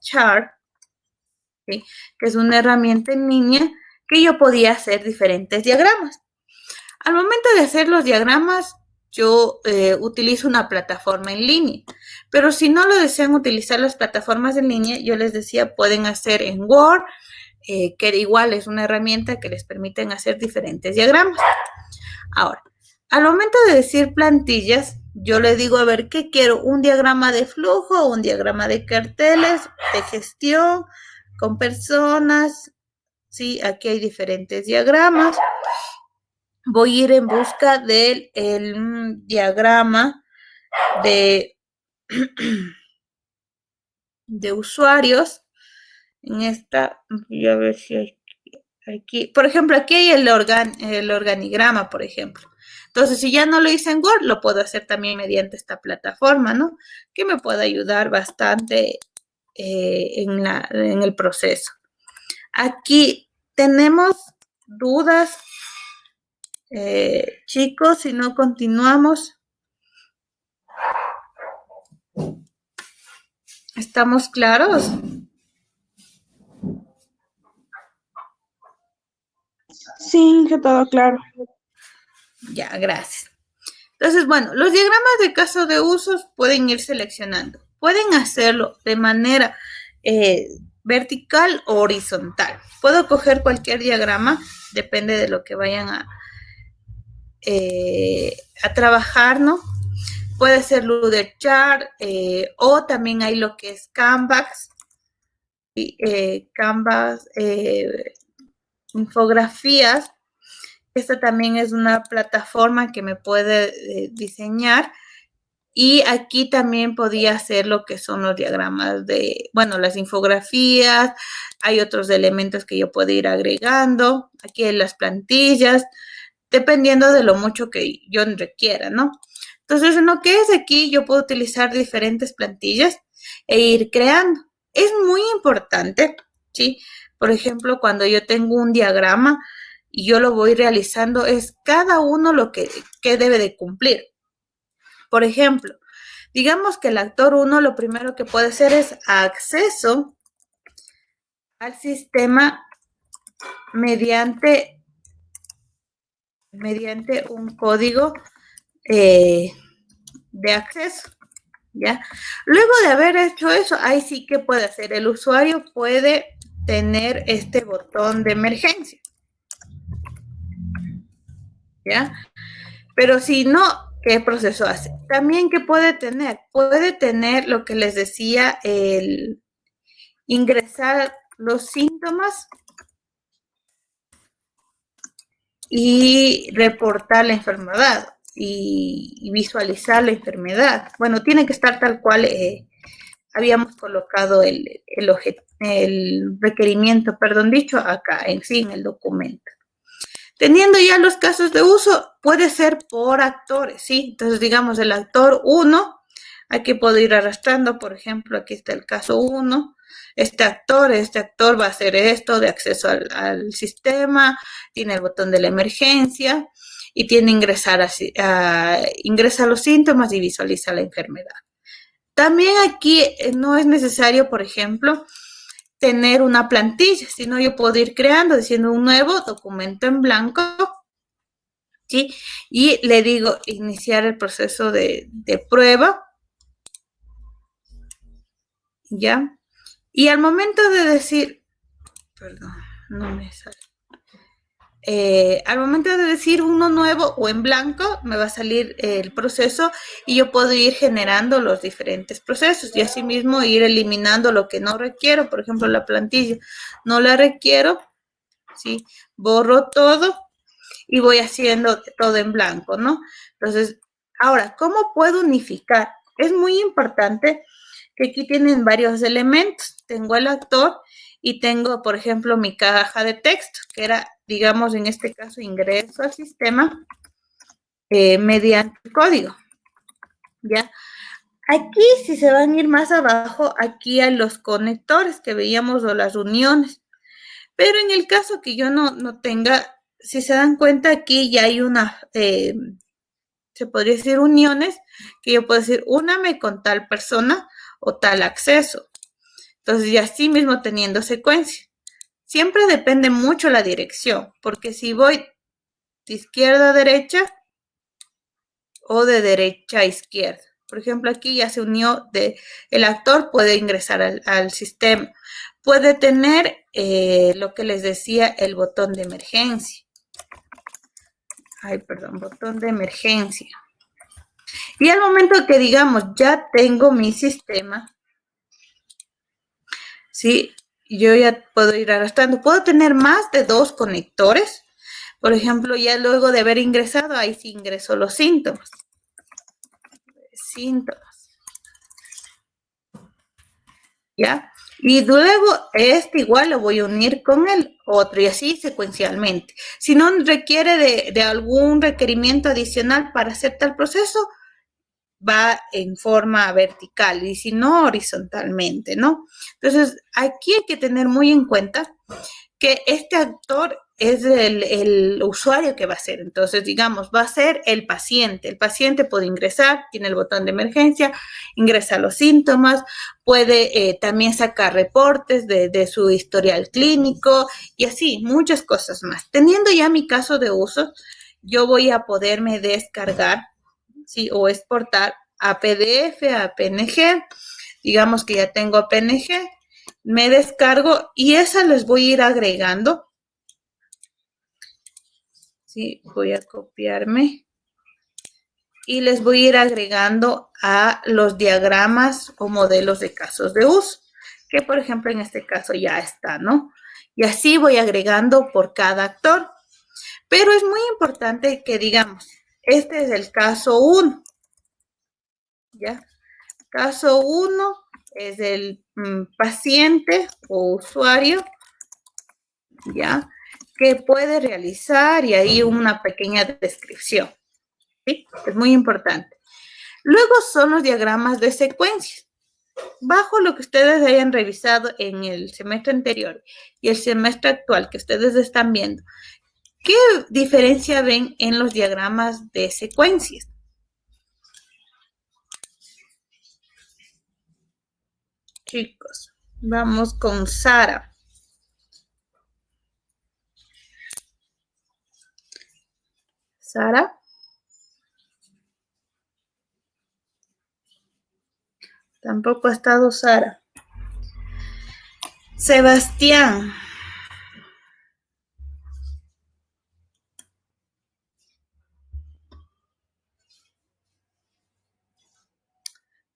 Chart, ¿sí?, que es una herramienta en línea que yo podía hacer diferentes diagramas. Al momento de hacer los diagramas, yo utilizo una plataforma en línea, pero si no lo desean utilizar las plataformas en línea, yo les decía, pueden hacer en Word, que igual es una herramienta que les permite hacer diferentes diagramas. Ahora, al momento de decir plantillas, yo le digo, a ver, ¿qué quiero? ¿Un diagrama de flujo, un diagrama de carteles, de gestión, con personas? Sí, aquí hay diferentes diagramas. Voy a ir en busca del diagrama de, de usuarios. En esta, voy a ver si hay aquí. Por ejemplo, aquí hay el organigrama, por ejemplo. Entonces, si ya no lo hice en Word, lo puedo hacer también mediante esta plataforma, ¿no? Que me puede ayudar bastante en el proceso. Aquí tenemos dudas. Chicos, si no continuamos. ¿Estamos claros? Sí, que todo claro. Ya, gracias. Entonces, bueno, los diagramas de caso de usos pueden ir seleccionando. Pueden hacerlo de manera vertical o horizontal. Puedo coger cualquier diagrama, depende de lo que vayan a trabajar, ¿no? Puede ser Luderchart o también hay lo que es Canvas, infografías. Esta también es una plataforma que me puede diseñar. Y aquí también podía hacer lo que son los diagramas de, bueno, las infografías. Hay otros elementos que yo puedo ir agregando. Aquí hay las plantillas, dependiendo de lo mucho que yo requiera, ¿no? Entonces, en lo que es aquí, yo puedo utilizar diferentes plantillas e ir creando. Es muy importante, ¿sí? Por ejemplo, cuando yo tengo un diagrama y yo lo voy realizando, es cada uno lo que debe de cumplir. Por ejemplo, digamos que el actor 1 lo primero que puede hacer es acceso al sistema mediante un código de acceso, ¿ya? Luego de haber hecho eso, ahí sí que puede hacer. El usuario puede tener este botón de emergencia, ¿ya? Pero si no, ¿qué proceso hace? También, ¿qué puede tener? Puede tener lo que les decía, el ingresar los síntomas y reportar la enfermedad y visualizar la enfermedad. Bueno, tiene que estar tal cual habíamos colocado el requerimiento, perdón, dicho acá en sí en el documento. Teniendo ya los casos de uso, puede ser por actores, ¿sí? Entonces, digamos, el actor 1, aquí puedo ir arrastrando, por ejemplo, aquí está el caso 1. Este actor va a hacer esto de acceso al sistema, tiene el botón de la emergencia y tiene ingresa los síntomas y visualiza la enfermedad. También aquí no es necesario, por ejemplo, tener una plantilla, sino yo puedo ir creando, diciendo un nuevo documento en blanco, ¿sí? Y le digo iniciar el proceso de prueba, ¿ya? Y al momento de decir, perdón, no me sale. Al momento de decir uno nuevo o en blanco, me va a salir el proceso y yo puedo ir generando los diferentes procesos y asimismo ir eliminando lo que no requiero. Por ejemplo, la plantilla no la requiero, ¿sí? Borro todo y voy haciendo todo en blanco, ¿no? Entonces, ahora, ¿cómo puedo unificar? Es muy importante que aquí tienen varios elementos. Tengo el actor y tengo, por ejemplo, mi caja de texto, que era, digamos, en este caso, ingreso al sistema mediante el código, ¿ya? Aquí, si se van a ir más abajo, aquí hay los conectores que veíamos o las uniones. Pero en el caso que yo no tenga, si se dan cuenta, aquí ya hay una, se podría decir uniones, que yo puedo decir, úname con tal persona o tal acceso. Entonces, y así mismo teniendo secuencia. Siempre depende mucho la dirección, porque si voy de izquierda a derecha o de derecha a izquierda. Por ejemplo, aquí ya se unió, el actor puede ingresar al sistema. Puede tener lo que les decía, el botón de emergencia. Ay, perdón, botón de emergencia. Y al momento que digamos, ya tengo mi sistema, ¿sí? Yo ya puedo ir arrastrando. Puedo tener más de 2 conectores. Por ejemplo, ya luego de haber ingresado, ahí sí ingreso los síntomas. ¿Ya? Y luego este igual lo voy a unir con el otro y así secuencialmente. Si no requiere de algún requerimiento adicional para hacer tal proceso, va en forma vertical y si no, horizontalmente, ¿no? Entonces, aquí hay que tener muy en cuenta que este actor es el usuario que va a ser. Entonces, digamos, va a ser el paciente. El paciente puede ingresar, tiene el botón de emergencia, ingresa los síntomas, puede también sacar reportes de su historial clínico y así, muchas cosas más. Teniendo ya mi caso de uso, yo voy a poderme descargar, ¿sí? O exportar a PDF, a PNG. Digamos que ya tengo PNG, me descargo y esa les voy a ir agregando. Sí, voy a copiarme y les voy a ir agregando a los diagramas o modelos de casos de uso, que por ejemplo en este caso ya está, ¿no? Y así voy agregando por cada actor. Pero es muy importante que digamos, este es el caso 1, ¿ya? Caso 1 es el paciente o usuario, ¿ya? Que puede realizar y ahí una pequeña descripción, ¿sí? Es muy importante. Luego son los diagramas de secuencias. Bajo lo que ustedes hayan revisado en el semestre anterior y el semestre actual que ustedes están viendo, ¿qué diferencia ven en los diagramas de secuencias? Chicos, vamos con Sara. Sara. Tampoco ha estado Sara. Sebastián.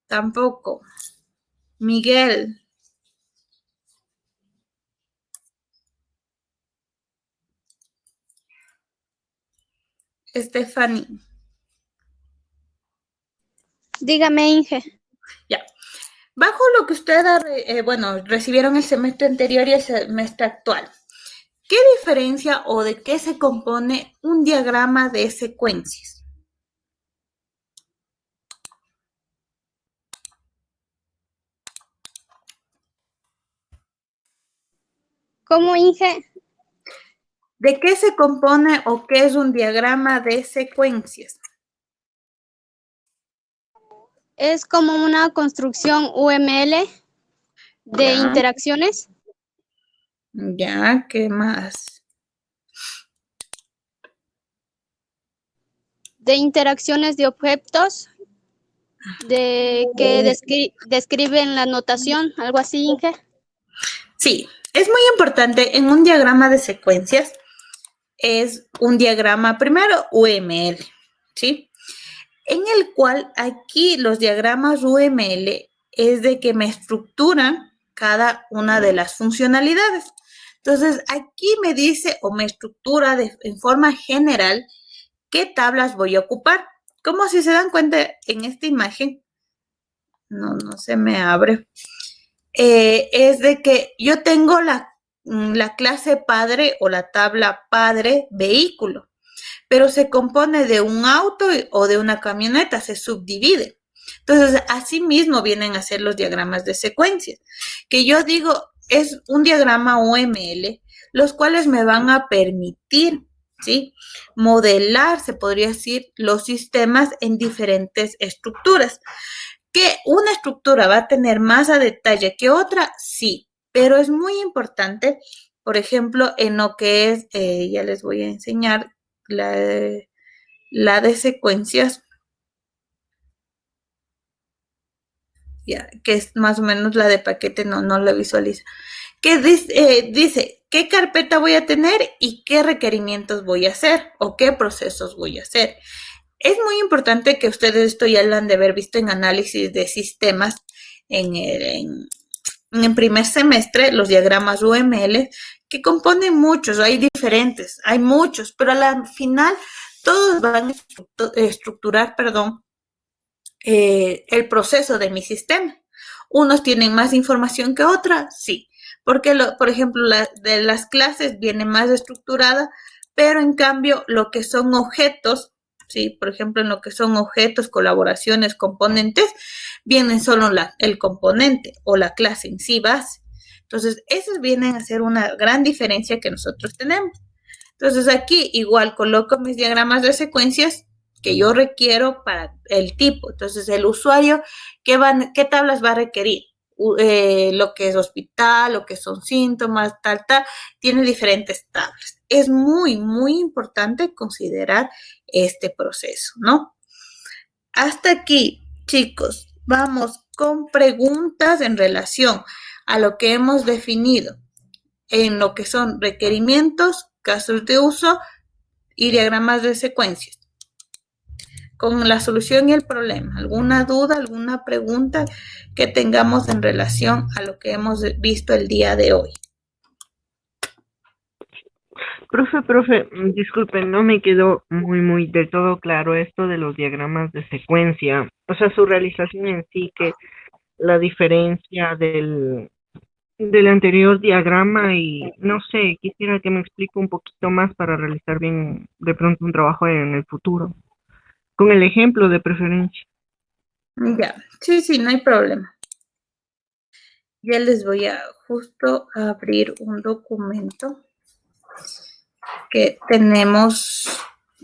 Tampoco. Miguel. Stephanie. Dígame, Inge. Ya. Bajo lo que ustedes, recibieron el semestre anterior y el semestre actual, ¿qué diferencia o de qué se compone un diagrama de secuencias? ¿Cómo, Inge? ¿De qué se compone o qué es un diagrama de secuencias? Es como una construcción UML de Ya. interacciones. Ya, ¿qué más? De interacciones de objetos, de que describen la notación, algo así, Inge. Sí, es muy importante en un diagrama de secuencias, es un diagrama primero UML, ¿sí? En el cual aquí los diagramas UML es de que me estructuran cada una de las funcionalidades. Entonces, aquí me dice o me estructura en forma general qué tablas voy a ocupar. Como si se dan cuenta en esta imagen, no se me abre, es de que yo tengo la clase padre o la tabla padre vehículo. pero se compone de un auto o de una camioneta, se subdivide. Entonces, así mismo vienen a ser los diagramas de secuencia, que yo digo es un diagrama UML, los cuales me van a permitir, ¿sí?, modelar, se podría decir, los sistemas en diferentes estructuras. ¿Que una estructura va a tener más a detalle que otra? Sí, pero es muy importante, por ejemplo, en lo que es, ya les voy a enseñar la de secuencias, ya, que es más o menos la de paquete, no la visualiza, que dice qué carpeta voy a tener y qué requerimientos voy a hacer o qué procesos voy a hacer. Es muy importante que ustedes esto ya lo han de haber visto en análisis de sistemas en el primer semestre, los diagramas UML, que componen muchos, hay diferentes, hay muchos, pero al final todos van a estructurar, el proceso de mi sistema. Unos tienen más información que otras, sí, porque por ejemplo de las clases viene más estructurada, pero en cambio lo que son objetos, sí, por ejemplo en lo que son objetos, colaboraciones, componentes, vienen solo el componente o la clase en sí base. Entonces esos vienen a ser una gran diferencia que nosotros tenemos. Entonces aquí igual coloco mis diagramas de secuencias que yo requiero para el tipo. Entonces el usuario, ¿qué tablas va a requerir? Lo que es hospital, lo que son síntomas, tal, tiene diferentes tablas. Es muy, muy importante considerar este proceso, ¿no? Hasta aquí, chicos, vamos con preguntas en relación a lo que hemos definido en lo que son requerimientos, casos de uso y diagramas de secuencias. Con la solución y el problema. ¿Alguna duda, alguna pregunta que tengamos en relación a lo que hemos visto el día de hoy? Profe, disculpen, no me quedó muy del todo claro esto de los diagramas de secuencia. O sea, su realización en sí, que la diferencia del anterior diagrama y no sé, quisiera que me explique un poquito más para realizar bien de pronto un trabajo en el futuro. Con el ejemplo de preferencia. Ya, sí, no hay problema. Ya les voy a justo abrir un documento que tenemos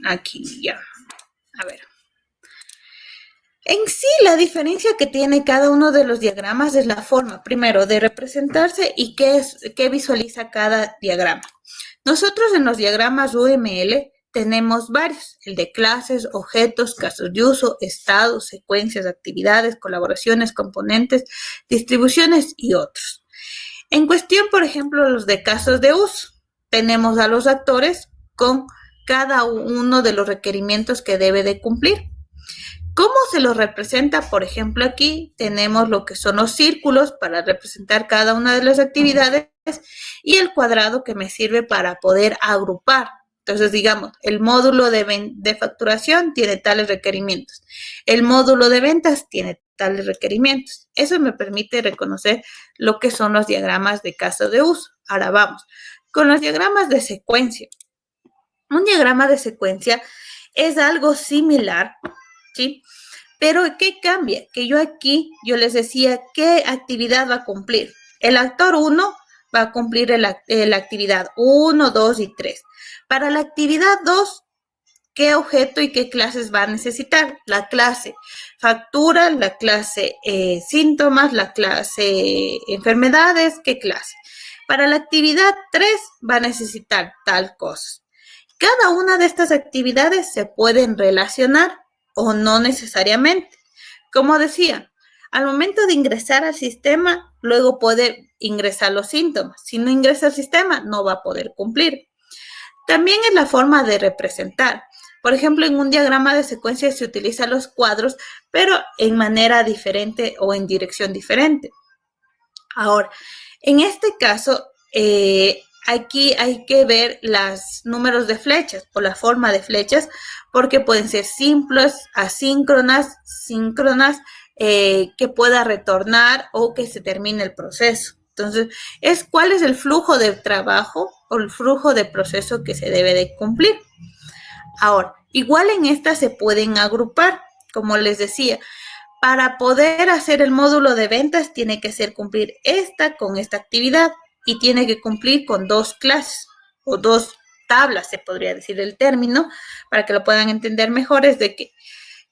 aquí ya. A ver. En sí, la diferencia que tiene cada uno de los diagramas es la forma, primero, de representarse y qué visualiza cada diagrama. Nosotros en los diagramas UML tenemos varios, el de clases, objetos, casos de uso, estados, secuencias, actividades, colaboraciones, componentes, distribuciones y otros. En cuestión, por ejemplo, los de casos de uso, tenemos a los actores con cada uno de los requerimientos que debe de cumplir. ¿Cómo se los representa? Por ejemplo, aquí tenemos lo que son los círculos para representar cada una de las actividades y el cuadrado que me sirve para poder agrupar. Entonces, digamos, el módulo de facturación tiene tales requerimientos. El módulo de ventas tiene tales requerimientos. Eso me permite reconocer lo que son los diagramas de caso de uso. Ahora vamos con los diagramas de secuencia. Un diagrama de secuencia es algo similar, ¿sí? Pero ¿qué cambia? Que yo les decía qué actividad va a cumplir. El actor 1 va a cumplir la actividad 1, 2 y 3. Para la actividad 2, ¿qué objeto y qué clases va a necesitar? La clase factura, la clase síntomas, la clase enfermedades, ¿qué clase? Para la actividad 3 va a necesitar tal cosa. Cada una de estas actividades se pueden relacionar o no necesariamente. Como decía, al momento de ingresar al sistema, luego puede ingresar los síntomas. Si no ingresa al sistema, no va a poder cumplir. También es la forma de representar. Por ejemplo, en un diagrama de secuencia se utilizan los cuadros, pero en manera diferente o en dirección diferente. Ahora, en este caso, aquí hay que ver los números de flechas o la forma de flechas, porque pueden ser simples, asíncronas, síncronas, que pueda retornar o que se termine el proceso. Entonces, cuál es el flujo de trabajo o el flujo de proceso que se debe de cumplir. Ahora, igual en estas se pueden agrupar, como les decía. Para poder hacer el módulo de ventas tiene que hacer cumplir esta con esta actividad y tiene que cumplir con 2 clases o 2 tablas, se podría decir el término, para que lo puedan entender mejor, es de que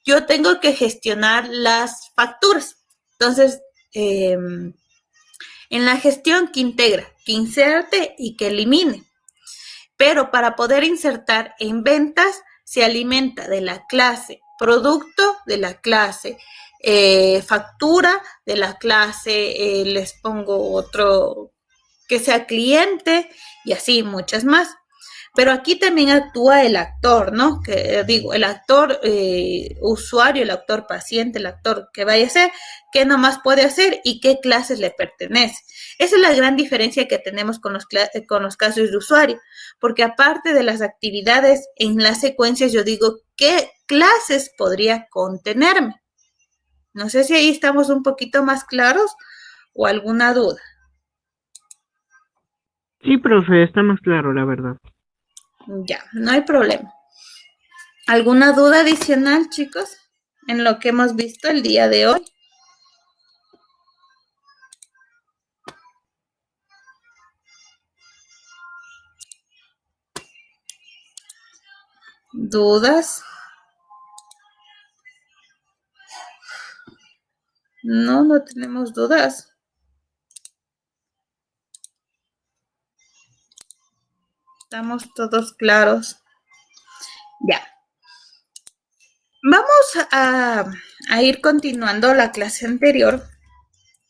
yo tengo que gestionar las facturas. Entonces, en la gestión que integra, que inserte y que elimine. Pero para poder insertar en ventas se alimenta de la clase producto, de la clase factura, de la clase, les pongo otro que sea cliente y así muchas más. Pero aquí también actúa el actor, ¿no? Que digo, el actor usuario, el actor paciente, el actor que vaya a ser, qué nomás puede hacer y qué clases le pertenece. Esa es la gran diferencia que tenemos con los casos de usuario, porque aparte de las actividades en las secuencias, yo digo, ¿qué clases podría contenerme? No sé si ahí estamos un poquito más claros o alguna duda. Sí, profe, está más claro, la verdad. Ya, no hay problema. ¿Alguna duda adicional, chicos, en lo que hemos visto el día de hoy? ¿Dudas? No, no tenemos dudas. Estamos todos claros. Ya. Vamos a ir continuando la clase anterior.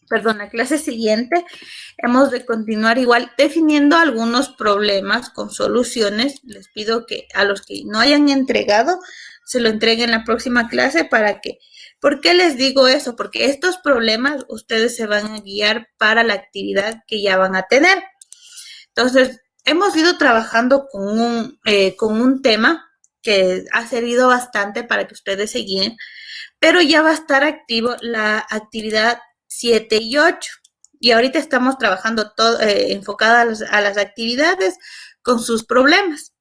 Perdón, la clase siguiente. Hemos de continuar igual definiendo algunos problemas con soluciones. Les pido que a los que no hayan entregado, se lo entreguen en la próxima clase para que... ¿Por qué les digo eso? Porque estos problemas ustedes se van a guiar para la actividad que ya van a tener. Entonces, hemos ido trabajando con un tema que ha servido bastante para que ustedes se guíen, pero ya va a estar activo la actividad 7 y 8. Y ahorita estamos trabajando enfocadas a las actividades con sus problemas.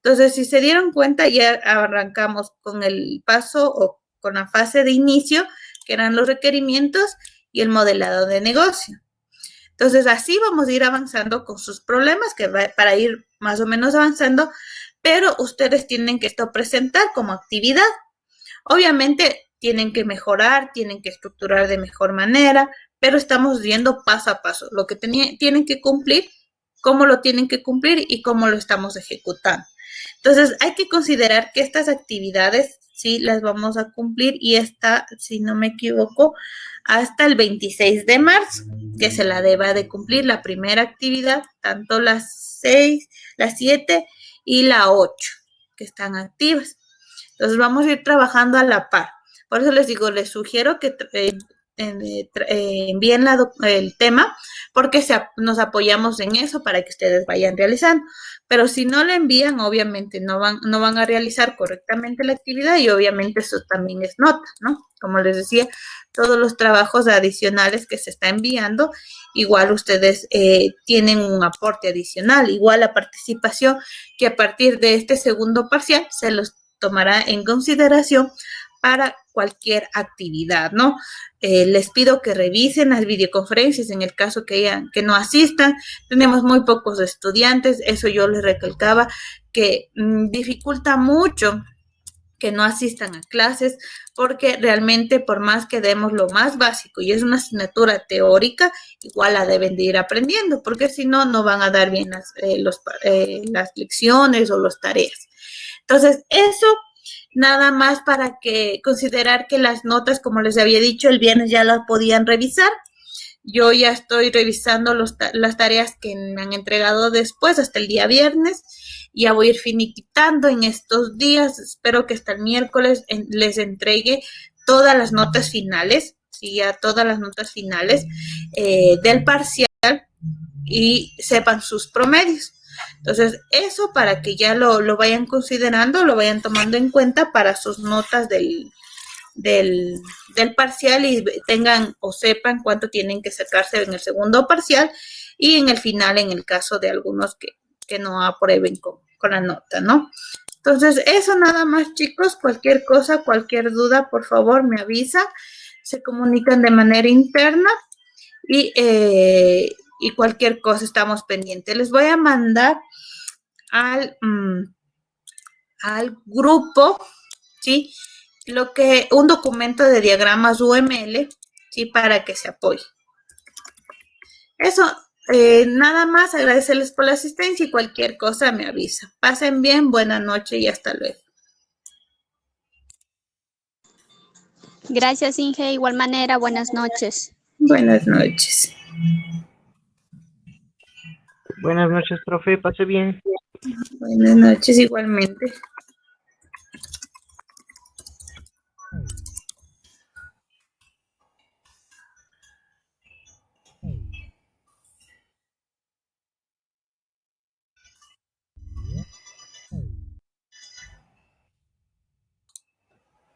Entonces, si se dieron cuenta, ya arrancamos con el paso o con la fase de inicio, que eran los requerimientos y el modelado de negocio. Entonces, así vamos a ir avanzando con sus problemas, para ir más o menos avanzando, pero ustedes tienen que esto presentar como actividad. Obviamente, tienen que mejorar, tienen que estructurar de mejor manera, pero estamos viendo paso a paso lo que tienen que cumplir, cómo lo tienen que cumplir y cómo lo estamos ejecutando. Entonces, hay que considerar que estas actividades sí las vamos a cumplir y esta, si no me equivoco, hasta el 26 de marzo, que se la deba de cumplir la primera actividad, tanto las 6, las 7 y la 8, que están activas. Entonces, vamos a ir trabajando a la par. Por eso les digo, les sugiero que envíen el tema, porque nos apoyamos en eso para que ustedes vayan realizando. Pero si no lo envían, obviamente no van a realizar correctamente la actividad y obviamente eso también es nota, ¿no? Como les decía, todos los trabajos adicionales que se está enviando, igual ustedes tienen un aporte adicional, igual la participación que a partir de este segundo parcial se los tomará en consideración para cualquier actividad, ¿no? Les pido que revisen las videoconferencias en el caso que no asistan. Tenemos muy pocos estudiantes, eso yo les recalcaba, que dificulta mucho que no asistan a clases, porque realmente por más que demos lo más básico y es una asignatura teórica, igual la deben de ir aprendiendo, porque si no, no van a dar bien las lecciones o las tareas. Entonces, eso nada más para que considerar que las notas, como les había dicho, el viernes ya las podían revisar. Yo ya estoy revisando las tareas que me han entregado después, hasta el día viernes. Ya voy a ir finiquitando en estos días. Espero que hasta el miércoles les entregue todas las notas finales, sí, ya todas las notas finales del parcial y sepan sus promedios. Entonces, eso para que ya lo vayan considerando, lo vayan tomando en cuenta para sus notas del parcial y tengan o sepan cuánto tienen que sacarse en el segundo parcial y en el final, en el caso de algunos que no aprueben con la nota, ¿no? Entonces, eso nada más, chicos. Cualquier cosa, cualquier duda, por favor, me avisa. Se comunican de manera interna y cualquier cosa estamos pendientes. Les voy a mandar al grupo, ¿sí? Un documento de diagramas UML, ¿sí? Para que se apoye. Eso, nada más, agradecerles por la asistencia y cualquier cosa me avisa. Pasen bien, buena noche y hasta luego. Gracias, Inge. Igual manera, buenas noches. Buenas noches. Buenas noches, profe. Pase bien. Buenas noches igualmente.